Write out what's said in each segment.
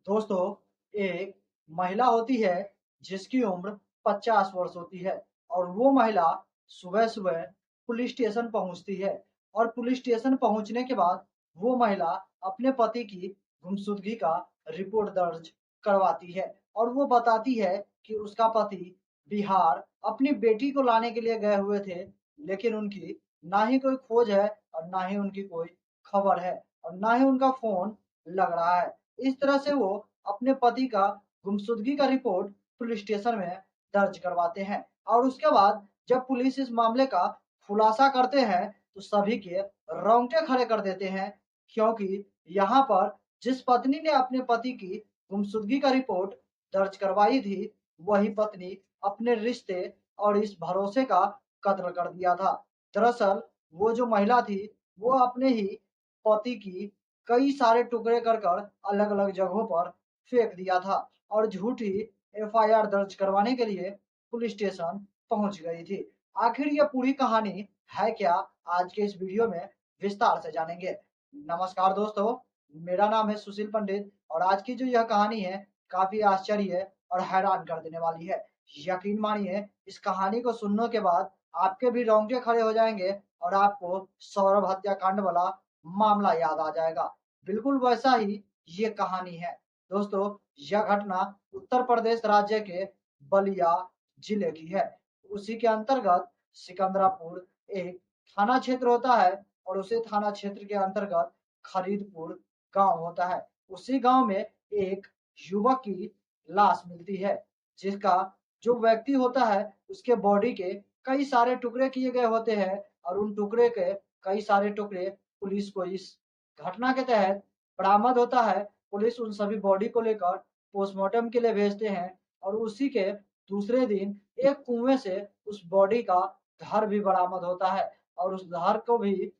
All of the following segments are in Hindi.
दोस्तों, एक महिला होती है जिसकी उम्र 50 वर्ष होती है और वो महिला सुबह-सुबह पुलिस स्टेशन पहुंचती है और पुलिस स्टेशन पहुंचने के बाद वो महिला अपने पति की गुमशुदगी का रिपोर्ट दर्ज करवाती है और वो बताती है कि उसका पति बिहार अपनी बेटी को लाने के लिए गए हुए थे, लेकिन उनकी ना ही कोई खोज है और ना ही उनकी कोई खबर है और ना ही उनका फ़ोन लग रहा है। इस तरह से वो अपने पति का गुमशुदगी का रिपोर्ट पुलिस स्टेशन में दर्ज करवाते हैं और उसके बाद जब पुलिस इस मामले का खुलासा करते हैं तो सभी के रोंगटे खड़े कर देते हैं, क्योंकि यहाँ पर जिस पत्नी ने अपने पति की गुमशुदगी का रिपोर्ट दर्ज करवाई थी, वही पत्नी अपने रिश्ते और इस भरोसे का कत्ल कर दिया था। दरअसल वो जो महिला थी, वो अपने ही पति की कई सारे टुकड़े कर अलग-अलग जगहों पर फेंक दिया था और झूठी एफआईआर दर्ज करवाने के लिए पुलिस स्टेशन पहुंच गई थी। आखिर ये पूरी कहानी है क्या? आज के इस वीडियो में विस्तार से जानेंगे। नमस्कार दोस्तों, मेरा नाम है सुशील पंडित और आज की जो यह कहानी है काफ़ी आश्चर्य और हैरान कर देने वाली है। यकीन मानिए, इस कहानी को सुनने के बाद आपके भी रोंगटे खड़े हो जाएँगे और आपको सौरभ हत्याकांड वाला मामला याद आ जाएगा। बिल्कुल वैसा ही ये कहानी है। दोस्तों, यह घटना उत्तर प्रदेश राज्य के बलिया जिले की है। उसी के अंतर्गत सिकंदरापुर एक थाना क्षेत्र होता है और उसी थाना क्षेत्र के अंतर्गत खरीदपुर गाँव होता है। उसी गाँव में एक युवक की लाश मिलती है, जिसका जो व्यक्ति होता है उसके बॉडी के कई सारे टुकड़े किए गए होते हैं और उन टुकड़े के कई सारे टुकड़े पुलिस को इस घटना के तहत बरामद होता है। पुलिस उन सभी बॉडी को लेकर पोस्टमार्टम के लिए भेजते हैं और उसी के दूसरे दिन एक कुएं से उस बॉडी का धड़ भी बरामद होता है और उस धड़ को भी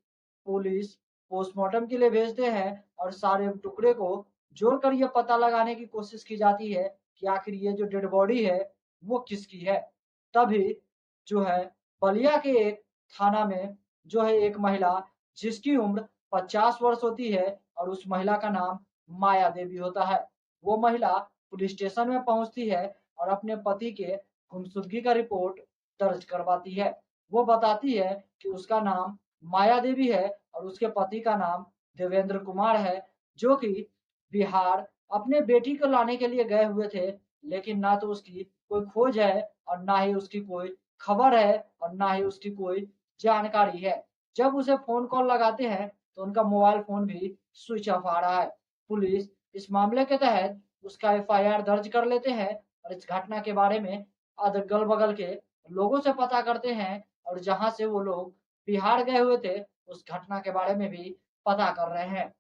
पुलिस पोस्टमार्टम के लिए भेजते हैं और सारे टुकड़े को जोड़कर ये पता लगाने की कोशिश की जाती है कि आखिर ये जो डेड बॉडी है वो किसकी है। तभी जो है बलिया के एक थाना में जो है एक महिला जिसकी उम्र 50 वर्ष होती है और उस महिला का नाम माया देवी होता है। वो महिला पुलिस स्टेशन में पहुँचती है और अपने पति के गुमशुदगी का रिपोर्ट दर्ज करवाती है। वो बताती है कि उसका नाम माया देवी है और उसके पति का नाम देवेंद्र कुमार है, जो कि बिहार अपने बेटी को लाने के लिए गए हुए थे, लेकिन ना तो उसकी कोई खोज है और ना ही उसकी कोई खबर है और ना ही उसकी कोई जानकारी है। जब उसे फ़ोन कॉल लगाते हैं, तो उनका मोबाइल फ़ोन भी स्विच ऑफ आ रहा है। पुलिस इस मामले के तहत उसका एफआईआर दर्ज कर लेते हैं और इस घटना के बारे में अगल-बगल के लोगों से पता करते हैं और जहाँ से वो लोग बिहार गए हुए थे, उस घटना के बारे में भी पता कर रहे हैं।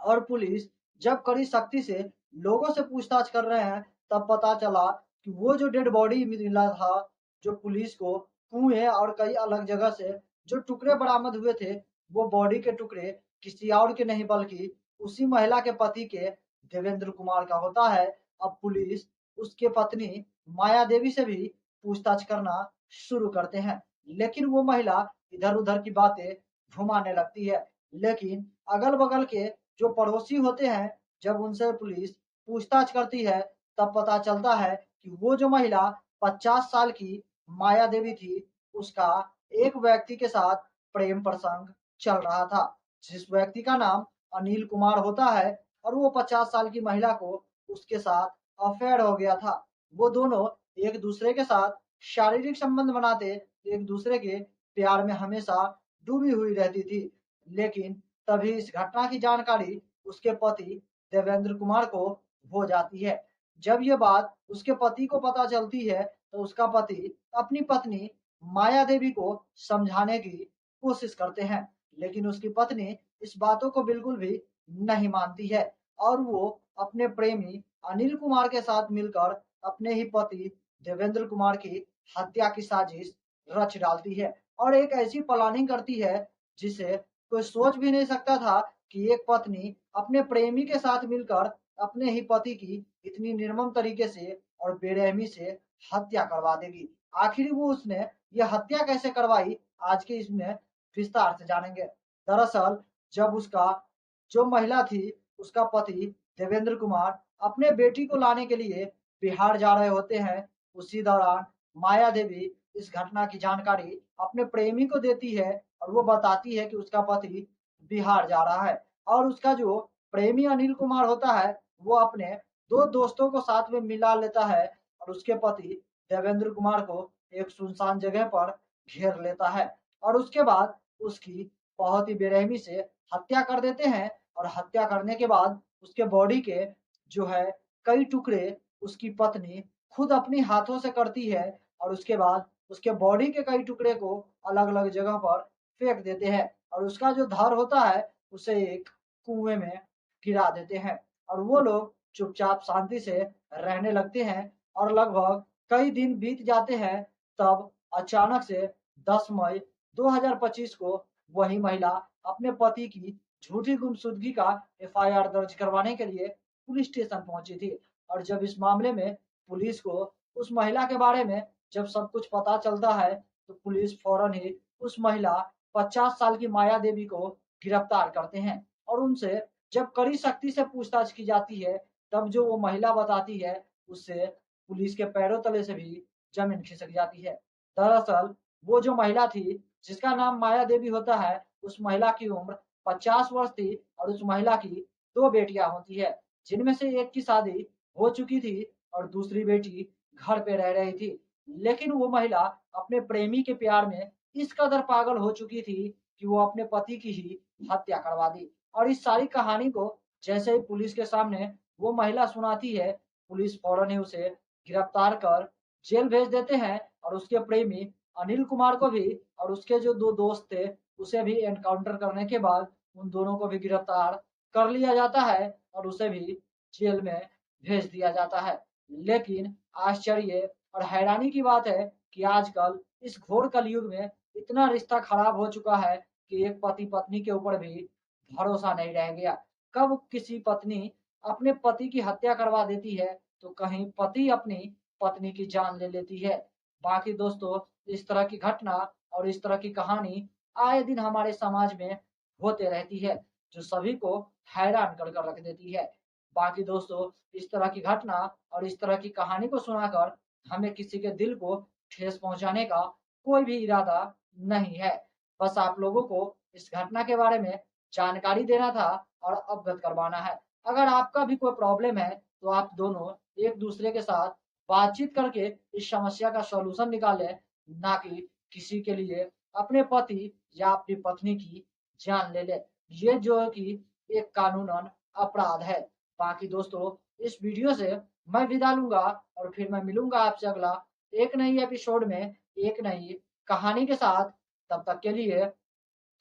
और पुलिस जब कड़ी सख्ती से लोगों से पूछताछ कर रहे हैं, तब पता चला कि वो जो डेड बॉडी मिला था, जो पुलिस को कुएँ और कई अलग जगह से जो टुकड़े बरामद हुए थे, वो बॉडी के टुकड़े किसी और के नहीं बल्कि उसी महिला के पति के देवेंद्र कुमार का होता है। अब पुलिस उसके पत्नी माया देवी से भी पूछताछ करना शुरू करते हैं, लेकिन वो महिला इधर-उधर की बातें घुमाने लगती है। लेकिन अगल-बगल के जो पड़ोसी होते हैं, जब उनसे पुलिस पूछताछ करती है, तब पता चलता है कि वो जो महिला 50 साल की माया देवी थी, उसका एक व्यक्ति के साथ प्रेम प्रसंग चल रहा था, जिस व्यक्ति का नाम अनिल कुमार होता है और वो 50 साल की महिला को उसके साथ अफ़ेयर हो गया था। वो दोनों एक-दूसरे के साथ शारीरिक संबंध बनाते, एक-दूसरे के प्यार में हमेशा डूबी हुई रहती थी। लेकिन तभी इस घटना की जानकारी उसके पति देवेंद्र कुमार को हो जाती है। जब ये बात उसके पति को पता चलती है, तो उसका पति अपनी पत्नी माया देवी को समझाने की कोशिश करते हैं, लेकिन उसकी पत्नी इस बातों को बिल्कुल भी नहीं मानती है और वो अपने प्रेमी अनिल कुमार के साथ मिलकर अपने ही पति देवेंद्र कुमार की हत्या की साजिश रच डालती है और एक ऐसी प्लानिंग करती है जिसे कोई सोच भी नहीं सकता था कि एक पत्नी अपने प्रेमी के साथ मिलकर अपने ही पति की इतनी निर्मम तरीके से और बेरहमी से हत्या करवा देगी। आखिर वो उसने ये हत्या कैसे करवाई, आज के इसमें विस्तार से जानेंगे। दरअसल जब उसका जो महिला थी, उसका पति देवेंद्र कुमार अपने बेटी को लाने के लिए बिहार जा रहे होते हैं। उसी दौरान माया देवी इस घटना की जानकारी अपने प्रेमी को देती है और वो बताती है कि उसका पति बिहार जा रहा है। और उसका जो प्रेमी अनिल कुमार होता है वो अपने दो दोस्तों को साथ में मिला लेता है और उसके पति देवेंद्र कुमार को एक सुनसान जगह पर घेर लेता है और उसके बाद उसकी बहुत ही बेरहमी से हत्या कर देते हैं। और हत्या करने के बाद उसके बॉडी के जो है कई टुकड़े उसकी पत्नी खुद अपनी हाथों से करती है और उसके बाद उसके बॉडी के कई टुकड़े को अलग-अलग जगह पर फेंक देते हैं और उसका जो धड़ होता है उसे एक कुएं में गिरा देते हैं और वो लोग चुपचाप शांति से रहने लगते हैं। और लगभग कई दिन बीत जाते हैं, तब अचानक से 10 मई 2025 को वही महिला अपने पति की झूठी गुमशुदगी का एफआईआर दर्ज करवाने के लिए पुलिस स्टेशन पहुंची थी। और जब इस मामले में पुलिस को उस महिला के बारे में जब सब कुछ पता चलता है, तो पुलिस फौरन ही उस महिला 50 साल की माया देवी को गिरफ्तार करते हैं और उनसे जब कड़ी सख्ती से पूछताछ की जाती है, तब जो वो महिला बताती है, उससे पुलिस के पैरों तले से भी जमीन खिसक जाती है। दरअसल वो जो महिला थी, जिसका नाम माया देवी होता है, उस महिला की उम्र 50 वर्ष थी और उस महिला की 2 बेटियां होती है, जिनमें से एक की शादी हो चुकी थी और दूसरी बेटी घर पे रह रही थी। लेकिन वो महिला अपने प्रेमी के प्यार में इस कदर पागल हो चुकी थी कि वो अपने पति की ही हत्या करवा दी। और इस सारी कहानी को जैसे ही पुलिस के सामने वो महिला सुनाती है, पुलिस फौरन ही उसे गिरफ्तार कर जेल भेज देते हैं और उसके प्रेमी अनिल कुमार को भी और उसके जो 2 दोस्त थे, उसे भी एनकाउंटर करने के बाद उन दोनों को भी गिरफ्तार कर लिया जाता है और उसे भी जेल में भेज दिया जाता है। लेकिन आश्चर्य और हैरानी की बात है कि आजकल इस घोर कलयुग में इतना रिश्ता खराब हो चुका है कि एक पति-पत्नी के ऊपर भी भरोसा नहीं रह गया। कब किसी पत्नी अपने पति की हत्या करवा देती है, तो कहीं पति अपनी पत्नी की जान ले लेती है। बाकी दोस्तों, इस तरह की घटना और इस तरह की कहानी आए दिन हमारे समाज में होते रहती है, जो सभी को हैरान कर कर रख देती है। बाकी दोस्तों, इस तरह की घटना और इस तरह की कहानी को सुनाकर हमें किसी के दिल को ठेस पहुँचाने का कोई भी इरादा नहीं है। बस आप लोगों को इस घटना के बारे में जानकारी देना था और अवगत करवाना है। अगर आपका भी कोई प्रॉब्लम है, तो आप दोनों एक-दूसरे के साथ बातचीत करके इस समस्या का सॉल्यूशन निकालें, ना कि किसी के लिए अपने पति या अपनी पत्नी की जान ले लें। ये जो है कि एक कानूनन अपराध है। बाकी दोस्तों, इस वीडियो से मैं विदा लूँगा और फिर मैं मिलूँगा आपसे अगला एक नई एपिसोड में, एक नई कहानी के साथ। तब तक के लिए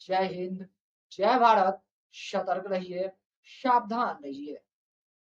जय हिंद, जय भारत, सतर्क रहिए, सावधान रहिए।